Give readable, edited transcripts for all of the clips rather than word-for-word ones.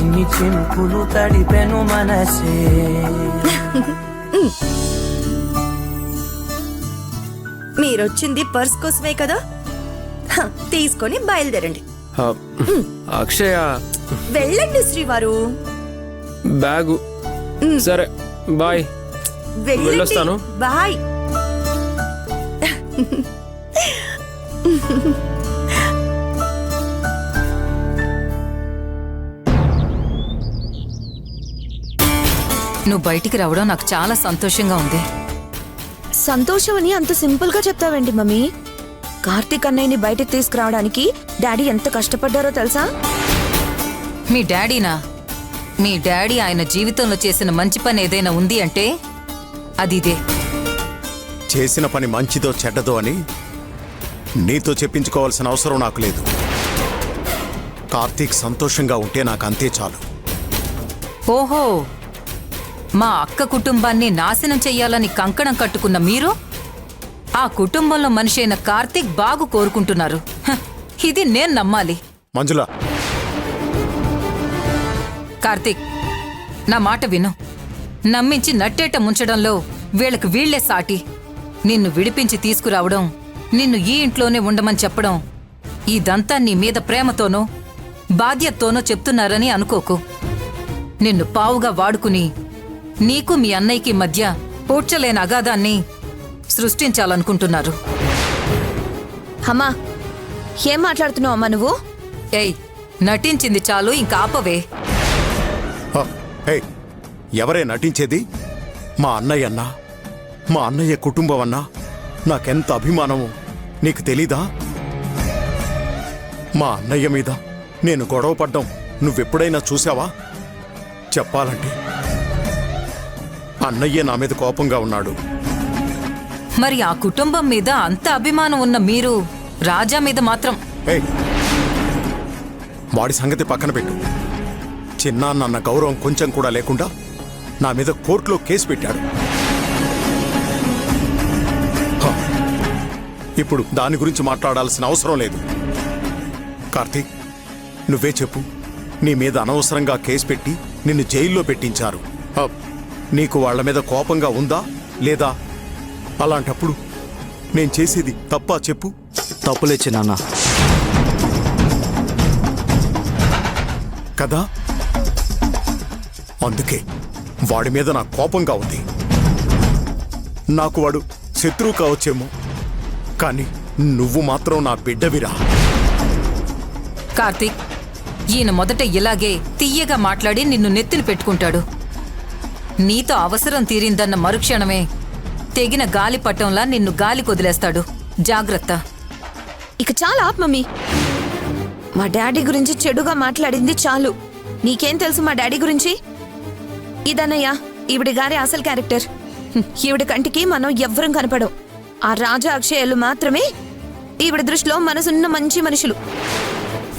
చిన్ని చినుకులు తడిపెను మనసే. మీరొచ్చింది పర్స్ కోసమే కదా, తీసుకొని బయలుదేరండి. అక్షయ వెళ్ళండి శ్రీవారు. బ్యాగు సరే బాయ్, వెళ్ళొస్తాను. బాయ్. నువ్వు బయటికి రావడం నాకు చాలా సంతోషంగా ఉంది. సంతోషం అని అంత సింపుల్ గా చెప్తావేంటి మమ్మీ? కార్తీక్ అన్నయ్యని బయటికి తీసుకురావడానికి డాడీ ఎంత కష్టపడ్డారో తెలుసా? మీ డాడీనా? మీ డాడీ ఆయన జీవితంలో చేసిన మంచి పని ఏదైనా ఉంది అంటే అది ఇదే. చేసిన పని మంచిదో చెడ్డదో అని నీతో చెప్పించుకోవాల్సిన అవసరం నాకు లేదు. కార్తీక్ సంతోషంగా ఉంటే నాకు అంతే చాలు. ఓహో, మా అక్క కుటుంబాన్ని నాశనం చెయ్యాలని కంకణం కట్టుకున్న మీరు ఆ కుటుంబంలో మనిషి అయిన కార్తీక్ బాగు కోరుకుంటున్నారు. ఇది నేను నమ్మాలి. మంజుల, కార్తీక్ నా మాట విను. నమ్మించి నట్టేట ముంచడంలో వీళ్ళకి వీళ్లే సాటి. నిన్ను విడిపించి తీసుకురావడం, నిన్ను ఈ ఇంట్లోనే ఉండమని చెప్పడం, ఇదంతా నీ మీద ప్రేమతోనో బాధ్యతతోనో చెప్తున్నారని అనుకోకు. నిన్ను పావుగా వాడుకుని నీకు మీ అన్నయ్యకి మధ్య పూడ్చలేని అగాధాన్ని సృష్టించాలనుకుంటున్నారు. అమ్మా, ఏం మాట్లాడుతున్నావు అమ్మా నువ్వు? ఏయ్, నటించింది చాలు, ఇంకా ఆపవే. ఎవరే నటించేది? మా అన్నయ్య అన్నా, మా అన్నయ్య కుటుంబం అన్నా నాకెంత అభిమానమో నీకు తెలీదా? మా అన్నయ్య మీద నేను గొడవ పడ్డం నువ్వెప్పుడైనా చూసావా? చెప్పాలంటే అన్నయ్య నా మీద కోపంగా ఉన్నాడు. మరి ఆ కుటుంబం మీద అంత అభిమానం ఉన్న మీరు రాజా మీద మాత్రం... వాడి సంగతి పక్కన పెట్టు. చిన్నాన్న గౌరవం కొంచెం కూడా లేకుండా నా మీద కోర్టులో కేసు పెట్టాడు. ఇప్పుడు దాని గురించి మాట్లాడాల్సిన అవసరం లేదు. కార్తీక్, నువ్వే చెప్పు. నీ మీద అనవసరంగా కేసు పెట్టి నిన్ను జైల్లో పెట్టించారు. నీకు వాళ్ల మీద కోపంగా ఉందా లేదా? అలాంటప్పుడు నేను చేసేది తప్పా చెప్పు. తప్పులే చిన్నాన్న. కదా, అందుకే వాడి మీద నా కోపంగా ఉంది. నాకు వాడు శత్రువు కావచ్చేమో, కానీ నువ్వు మాత్రం నా బిడ్డవిరా. కార్తీక్, ఈయన మొదట ఇలాగే తియ్యగా మాట్లాడి నిన్ను నెత్తిన పెట్టుకుంటాడు. నీతో అవసరం తీరిందన్న మరుక్షణమే తెగిన గాలిపటంలా నిన్ను గాలి కొదిలేస్తాడు. జాగ్రత్త. ఇక చాలా ఆప్ మమ్మీ. మా డాడీ గురించి చెడుగా మాట్లాడింది చాలు. నీకేం తెలుసు మా డాడీ గురించి? ఇదన్నయ్యా ఈవిడి గారి అసలు క్యారెక్టర్. ఈవిడ కంటికి మనం ఎవ్వరం కనపడం. ఆ రాజా అక్షయలు మాత్రమే ఈవిడ దృష్టిలో మనసున్న మంచి మనుషులు.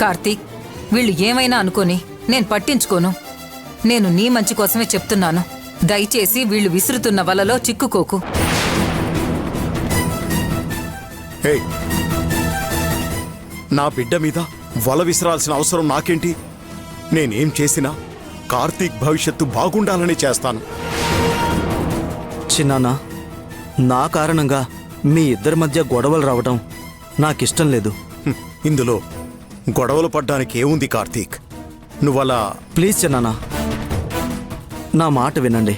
కార్తీక్, వీళ్ళు ఏమైనా అనుకోని నేను పట్టించుకోను. నేను నీ మంచి కోసమే చెప్తున్నాను. దయచేసి వీళ్ళు విసురుతున్న వలలో చిక్కుకోకు. నా బిడ్డ మీద వల విసిరాల్సిన అవసరం నాకేంటి? నేనేం చేసినా కార్తీక్ భవిష్యత్తు బాగుండాలని చేస్తాను. చిన్నాన్న, నా కారణంగా మీ ఇద్దరి మధ్య గొడవలు రావడం నాకిష్టం లేదు. ఇందులో గొడవలు పడ్డానికి ఏముంది కార్తీక్? నువ్వలా... ప్లీజ్ చిన్నాన్న, నా మాట వినండి.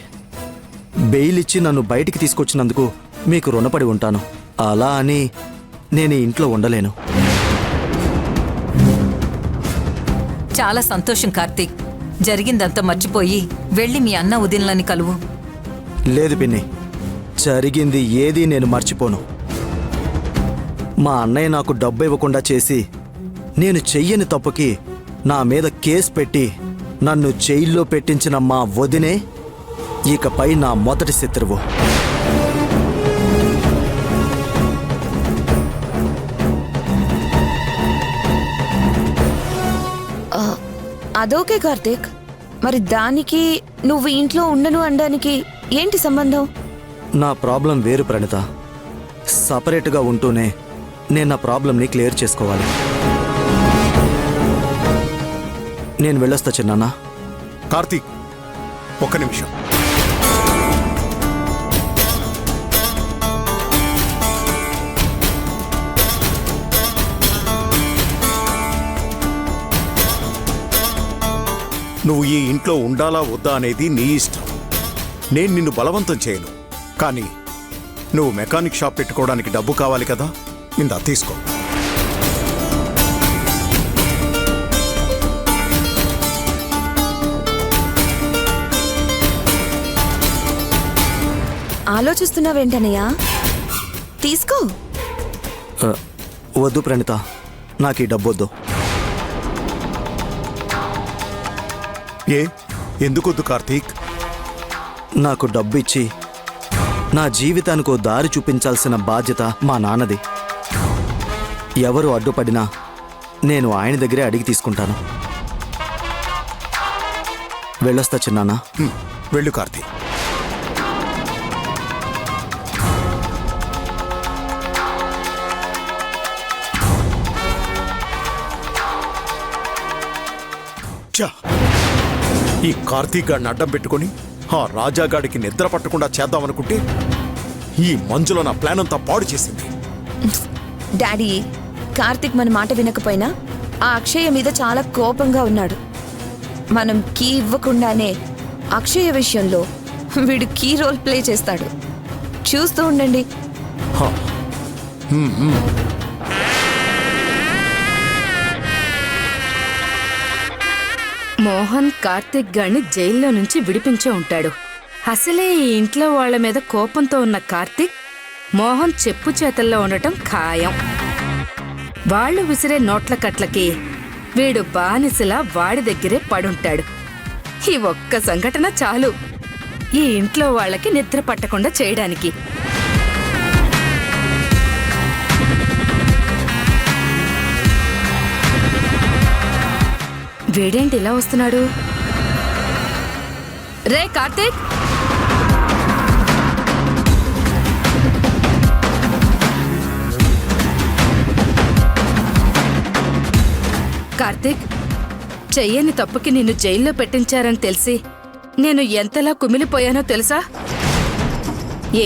బెయిల్ ఇచ్చి నన్ను బయటికి తీసుకొచ్చినందుకు మీకు రుణపడి ఉంటాను. అలా అని నేను ఇంట్లో ఉండలేను. చాలా సంతోషం కార్తీక్. జరిగిందంతా మర్చిపోయి వెళ్ళి మీ అన్న ఉదిన్లని కలువు. లేదు పిన్ని, జరిగింది ఏదీ నేను మర్చిపోను. మా అన్నయ్య నాకు డబ్బు ఇవ్వకుండా చేసి నేను చెయ్యని తప్పుకి నా మీద కేసు పెట్టి నన్ను జైల్లో పెట్టించిన మా వదినే ఇకపై నా మొదటి శత్రువు. అదోకే కార్తీక్, మరి దానికి నువ్వు ఇంట్లో ఉండను అనడానికి ఏంటి సంబంధం? నా ప్రాబ్లం వేరు ప్రణిత. సపరేట్గా ఉంటూనే నేను నా ప్రాబ్లంని క్లియర్ చేసుకోవాలి. నేను వెళ్ళొస్తా చిన్నాన్న. కార్తీక్, ఒక్క నిమిషం. నువ్వు ఈ ఇంట్లో ఉండాలా వద్దా అనేది నీ ఇష్టం. నేను నిన్ను బలవంతం చేయను. కానీ నువ్వు మెకానిక్ షాప్ పెట్టుకోవడానికి డబ్బు కావాలి కదా, ఇందా తీసుకో. ఆలోచిస్తున్నావేంటనయ్యా? తీసుకో. వద్దు ప్రణీత, నాకు ఈ డబ్బు వద్దు. ఎందుకొద్దు కార్తీక్? నాకు డబ్బు ఇచ్చి నా జీవితానికి ఓ దారి చూపించాల్సిన బాధ్యత మా నాన్నది. ఎవరు అడ్డుపడినా నేను ఆయన దగ్గరే అడిగి తీసుకుంటాను. వెళ్ళొస్తా చిన్నానా. వెళ్ళు కార్తీక్. ఈ కార్తీక్ గాడిని అడ్డం పెట్టుకుని ఆ రాజాగాడికి నిద్ర పట్టకుండా చేద్దామనుకుంటే ఈ మంజులో నా ప్లాన్ అంతా పాడు చేసింది. డాడీ, కార్తిక్ మన మాట వినకపోయినా ఆ అక్షయ మీద చాలా కోపంగా ఉన్నాడు. మనం కీ ఇవ్వకుండానే అక్షయ విషయంలో వీడు కీ రోల్ ప్లే చేస్తాడు. చూస్తూ ఉండండి. మోహన్ కార్తిక్ గాడిని జైల్లో నుంచి విడిపించే ఉంటాడు. అసలే ఈ ఇంట్లో వాళ్ల మీద కోపంతో ఉన్న కార్తిక్ మోహన్ చెప్పు చేతల్లో ఉండటం ఖాయం. వాళ్లు విసిరే నోట్ల కట్లకి వీడు బానిసలా వాడి దగ్గరే పడుంటాడు. ఈ ఒక్క సంఘటన చాలు ఈ ఇంట్లో వాళ్ళకి నిద్ర పట్టకుండా చేయడానికి. వీడేంటి ఇలా వస్తున్నాడు? రే కార్తీక్! కార్తీక్, చెయ్యని తప్పుకి నిన్ను జైల్లో పెట్టించారని తెలిసి నేను ఎంతలా కుమిలిపోయానో తెలుసా?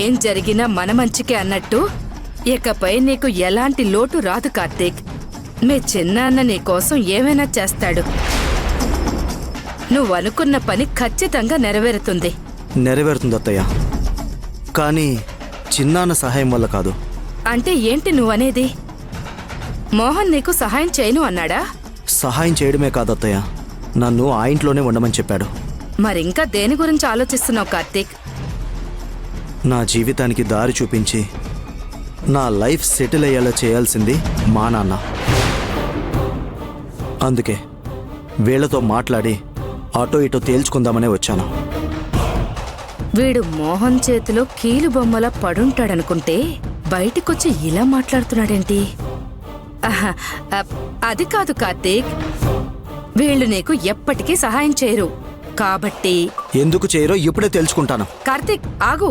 ఏం జరిగినా మన మంచికే అన్నట్టు ఇకపై నీకు ఎలాంటి లోటు రాదు కార్తీక్. మీ చిన్నాన్న నీకోసం ఏమైనా చేస్తాడు. నువ్వు అనుకున్న పని ఖచ్చితంగా నెరవేరుతుంది. నెరవేరుతుంది అత్తయ్య, కానీ చిన్నాన్న సహాయం వల్ల కాదు. అంటే ఏంటి నువ్వనేది? మోహన్ నీకు సహాయం చేయను అన్నాడా? సహాయం చేయడమే కాదు అత్తయ్య, నన్ను ఆ ఇంట్లోనే ఉండమని చెప్పాడు. మరింకా దేని గురించి ఆలోచిస్తున్నావు కార్తీక్? నా జీవితానికి దారి చూపించి నా లైఫ్ సెటిల్ అయ్యేలా చేయాల్సింది మా నాన్న. అందుకే వీళ్లతో మాట్లాడి అటో ఇటో తేల్చుకుందామనే వచ్చాను. వీడు మోహన్ చేతిలో కీలు బొమ్మలా పడుంటాడనుకుంటే బయటికొచ్చి ఇలా మాట్లాడుతున్నాడేంటి? ఆహా, అది కాదు కార్తీక్, వీళ్ళు నీకు ఎప్పటికీ సహాయం చేయరు కాబట్టి. ఎందుకు చేయరో ఇప్పుడే తెలుసుకుంటాను. కార్తీక్ ఆగు.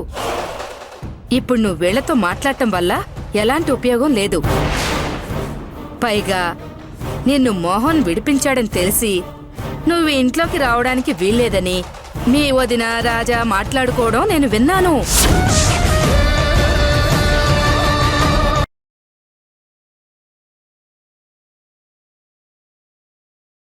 ఇప్పుడు నువ్వు వీళ్లతో మాట్లాడటం వల్ల ఎలాంటి ఉపయోగం లేదు. పైగా నిన్ను మోహన్ విడిపించాడని తెలిసి నువ్వు ఇంట్లోకి రావడానికి వీల్లేదని మీ వదిన రాజా మాట్లాడుకోవడం నేను విన్నాను.